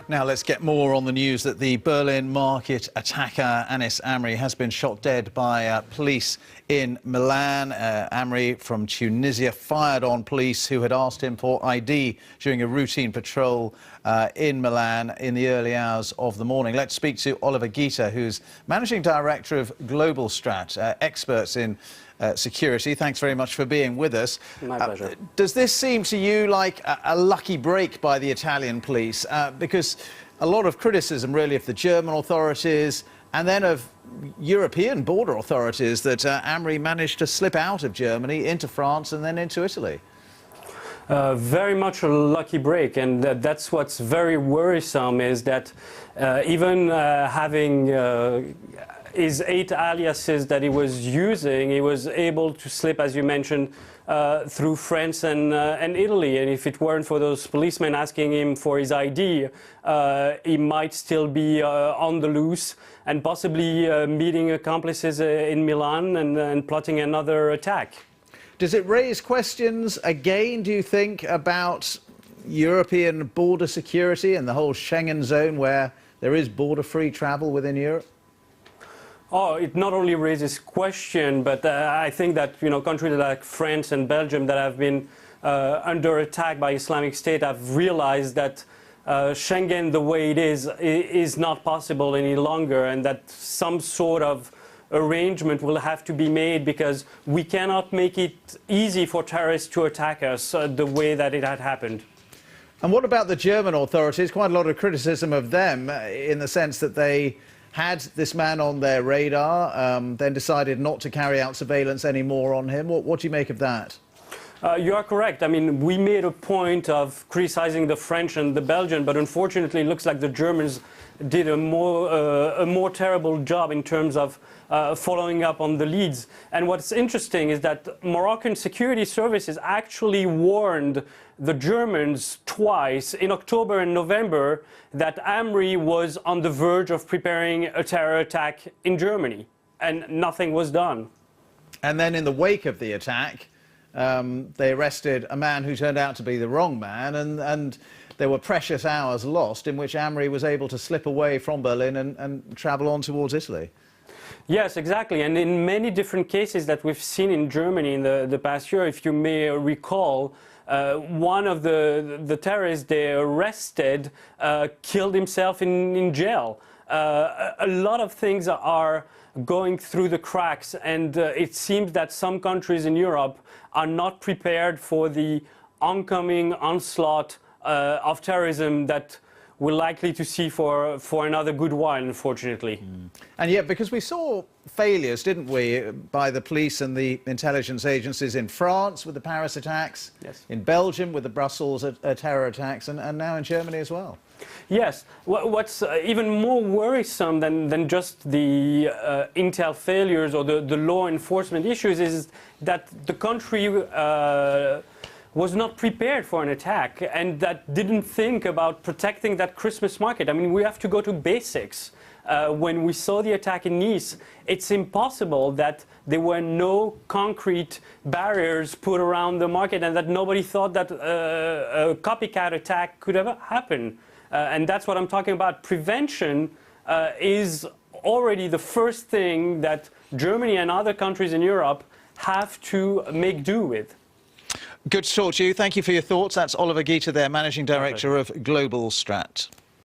Now let's get more on the news that the Berlin market attacker Anis Amri has been shot dead by police in Milan. Amri from Tunisia fired on police who had asked him for ID during a routine patrol in Milan in the early hours of the morning. Let's speak to Oliver Gita, who's Managing Director of Globalstrat, experts in security. Thanks very much for being with us. My pleasure. Does this seem to you like a lucky break by the Italian police? Because a lot of criticism really of the German authorities and then of European border authorities that Amri managed to slip out of Germany into France and then into Italy. Very much a lucky break, and that's what's very worrisome, is that even having his 8 aliases that he was using, he was able to slip, as you mentioned, through France and Italy. And if it weren't for those policemen asking him for his ID, he might still be on the loose and possibly meeting accomplices in Milan and plotting another attack. Does it raise questions again, do you think, about European border security and the whole Schengen zone where there is border-free travel within Europe? Oh, it not only raises question, but I think that, countries like France and Belgium that have been under attack by Islamic State have realized that Schengen, the way it is not possible any longer, and that some sort of arrangement will have to be made, because we cannot make it easy for terrorists to attack us the way that it had happened. And what about the German authorities? Quite a lot of criticism of them in the sense that they had this man on their radar, then decided not to carry out surveillance anymore on him. What do you make of that? You are correct. I mean, we made a point of criticizing the French and the Belgian, but unfortunately it looks like the Germans did a more terrible job in terms of following up on the leads. And what's interesting is that Moroccan security services actually warned the Germans twice, in October and November, that Amri was on the verge of preparing a terror attack in Germany, and nothing was done. And then in the wake of the attack, they arrested a man who turned out to be the wrong man, and there were precious hours lost in which Amri was able to slip away from Berlin and travel on towards Italy. Yes, exactly. And in many different cases that we've seen in Germany in the past year, if you may recall, one of the terrorists they arrested killed himself in jail. A lot of things are going through the cracks, and it seems that some countries in Europe are not prepared for the oncoming onslaught of terrorism that we're likely to see for another good while, unfortunately. And yet, because we saw failures, didn't we, by the police and the intelligence agencies in France with the Paris attacks, yes, in Belgium with the Brussels terror attacks, and now in Germany as well. Yes. What's even more worrisome than just the intel failures or the law enforcement issues is that the country was not prepared for an attack, and that didn't think about protecting that Christmas market. I mean, we have to go to basics. When we saw the attack in Nice, it's impossible that there were no concrete barriers put around the market, and that nobody thought that a copycat attack could ever happen. And that's what I'm talking about. Prevention is already the first thing that Germany and other countries in Europe have to make do with. Good to talk to you. Thank you for your thoughts. That's Oliver Gita there, Managing Director of Globalstrat.